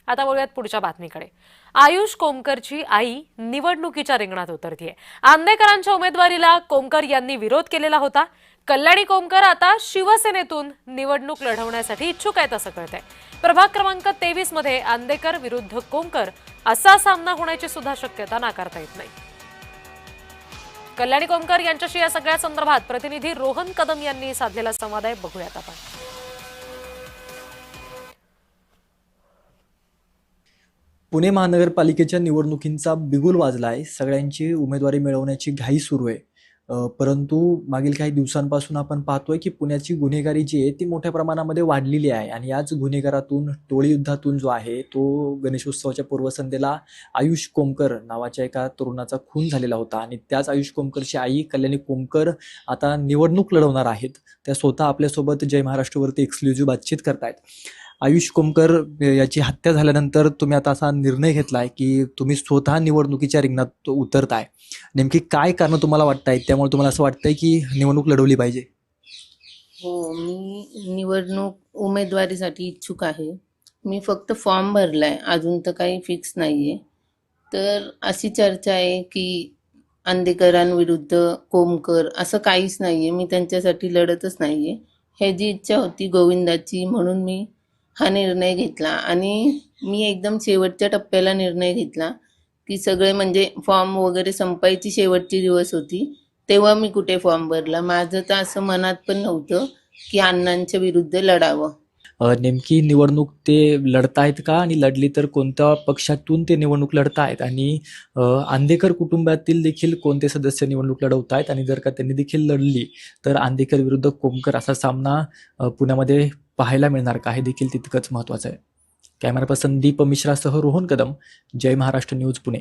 आता वळूयात पुढच्या बातमीकडे। आयुष कोमकरची आई निवडणुकीच्या रिंगणात उतरतीये। आंदेकरांच्या उमेदवारीला कोमकर यांनी विरोध केलेला होता। कल्याणी कोमकर आता शिवसेनेतून निवडणूक लढवण्यासाठी इच्छुक आहेत असं कळतंय। प्रभाग क्रमांक 23 मध्ये आंदेकर विरुद्ध कोमकर असा सामना होण्याची सुद्धा शक्यता नाकारता येत नाही। कल्याणी कोमकर यांच्याशी या सगळ्या संदर्भात प्रतिनिधी रोहन कदम यांनी साधलेला संवाद आहे, बघूयात आपण। पुणे महानगरपालिकेच्या निवडणुकींचा बिगुल वाजला आहे। सगळ्यांची उमेदवारी मिळवण्याची घाई सुरू आहे। परंतु मागील काही दिवसांपासून आपण पाहतोय की पुण्याची गुन्हेगारी जी आहे ती मोठ्या प्रमाणामध्ये वाढलेली आहे आणि याच गुन्हेगारातून टोळी युद्धातून जो आहे तो गणेशोत्सवाच्या पूर्वसंध्येला आयुष कोमकर नावाच्या एका तरुणाचा खून झालेला होता आणि त्याच आयुष कोमकरची आई कल्याणी कोमकर आता निवडणूक लढवणार आहेत। त्या स्वतः आपल्यासोबत जय महाराष्ट्रवरती एक्सक्लुझिव्ह बातचीत करतायत। आयुष कोमकर याची हत्या झाल्यानंतर तुम्ही आता असा निर्णय घेतलाय की तुम्ही स्वतः निवडणुकीच्या रिंगणात उतरताय। नेमकी काय कारण तुम्हाला वाटतंय, त्यामुळे तुम्हाला असं वाटतंय की निवडणूक लढवली पाहिजे? हो, मी निवडणूक उमेदवारीसाठी इच्छुक आहे। मी फक्त फॉर्म भरलाय, अजून तर काही फिक्स नाहीये। तर अशी चर्चा आहे की आंदेकरांविरुद्ध कोमकर असं काहीच नाहीये, मी त्यांच्यासाठी लढतच नाहीये। हे जी इच्छा होती गोविंदाची, म्हणून मी हा निर्णय घेतला आणि मी एकदम शेवटच्या टप्प्याला निर्णय घेतला की सगळे म्हणजे फॉर्म वगैरे संपायची शेवटची दिवस होती, तेव्हा मी कुठे फॉर्म भरला। माझं तर असं मनात पण नव्हतं की अण्णांच्या विरुद्ध लढावं। नेमकी निवडणूक ते लढतायत का आणि लढली तर कोणत्या पक्षातून ते निवडणूक लढतायत आणि आंदेकर कुटुंबातील देखील कोणते सदस्य निवडणूक लढवतायत आणि जर का त्यांनी देखील लढली तर आंदेकर विरुद्ध कोमकर असा सामना पुण्यामध्ये पाहायला मिळणार का, हे देखील तितकंच महत्त्वाचं आहे। कॅमेरा पर्सन दीप मिश्रासह रोहन कदम, जय महाराष्ट्र न्यूज, पुणे।